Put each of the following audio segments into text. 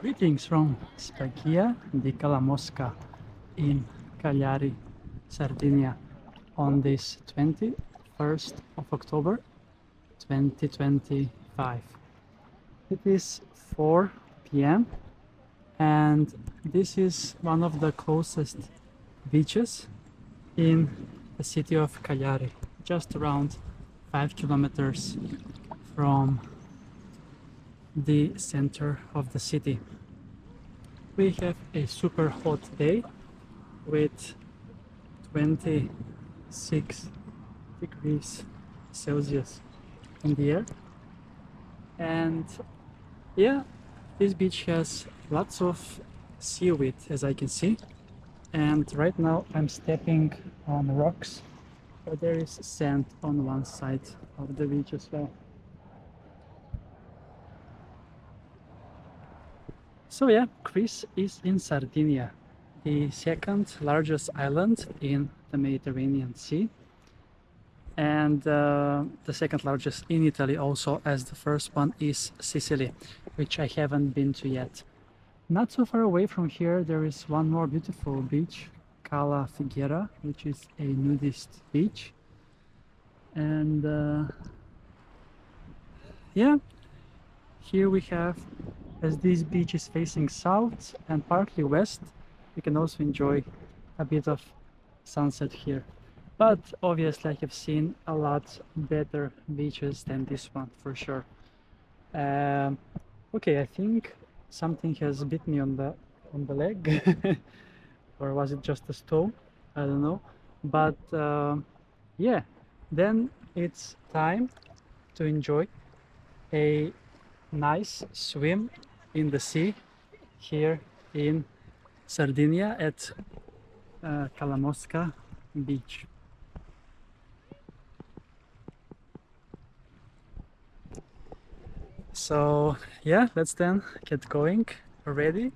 Greetings from Spiaggia di Calamosca in Cagliari, Sardinia on this 21st of October 2025. It is 4 p.m. and this is one of the closest beaches in the city of Cagliari, just around 5 kilometers from the center of the city. We have a super hot day with 26 degrees Celsius in the air, and yeah, this beach has lots of seaweed, as I can see, and right now I'm stepping on rocks, but there is sand on one side of the beach as well. So yeah, Greece is in Sardinia, the second largest island in the Mediterranean Sea, and the second largest in Italy also, as the first one is Sicily, which I haven't been to yet. Not so far away from here there is one more beautiful beach, Cala Fighera, which is a nudist beach, and yeah, here we have, as this beach is facing south and partly west, you can also enjoy a bit of sunset here. But obviously I have seen a lot better beaches than this one, for sure. Okay, I think something has bit me on the leg or was it just a stone? I don't know. But yeah, then it's time to enjoy a nice swim in the sea here in Sardinia at Calamosca Beach. So yeah, let's then get going. Ready,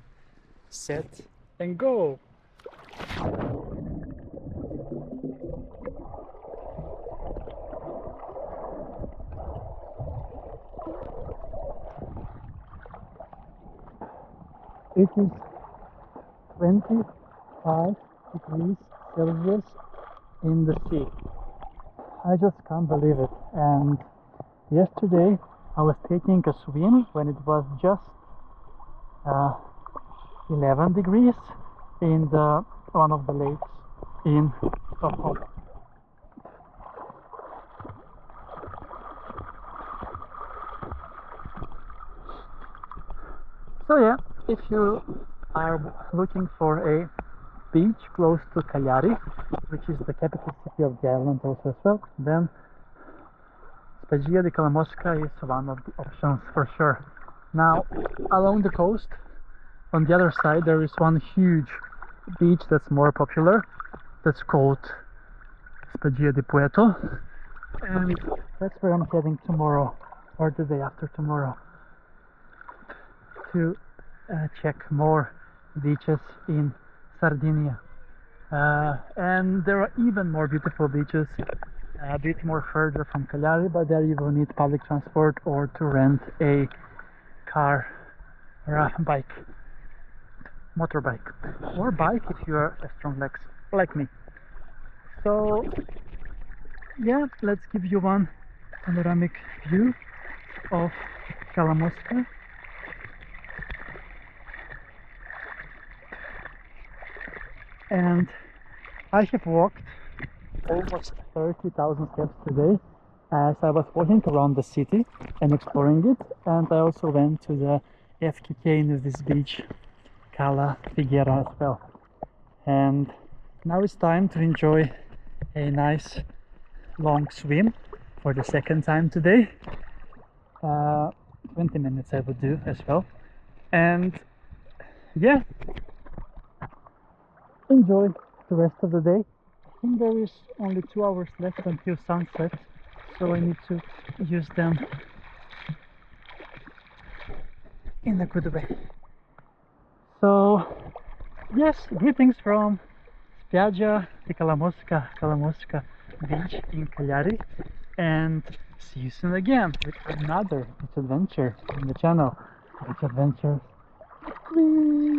set, and go! It is 25 degrees Celsius in the sea. I just can't believe it. And yesterday I was taking a swim when it was just 11 degrees in one of the lakes in Stockholm. So yeah, if you are looking for a beach close to Cagliari, which is the capital city of the island also as well, then Spiaggia di Calamosca is one of the options for sure. Now, along the coast, on the other side, there is one huge beach that's more popular, that's called Spiaggia di Puerto, and that's where I'm heading tomorrow, or the day after tomorrow, to check more beaches in Sardinia. And there are even more beautiful beaches a bit more further from Cagliari, but there you will need public transport or to rent a car or a bike, motorbike, or bike if you are a strong legs like me. So yeah, let's give you one panoramic view of Calamosca. And I have walked almost 30,000 steps today as I was walking around the city and exploring it, and I also went to the FKK nudist beach Cala Fighera as well. And now it's time to enjoy a nice long swim for the second time today. 20 minutes I would do as well, and yeah, enjoy the rest of the day. I think there is only 2 hours left until sunset, so I need to use them in a good way. So yes, greetings from Spiaggia di Calamosca Beach in Cagliari, and see you soon again with another beach adventure on the channel. Beach adventures Whee!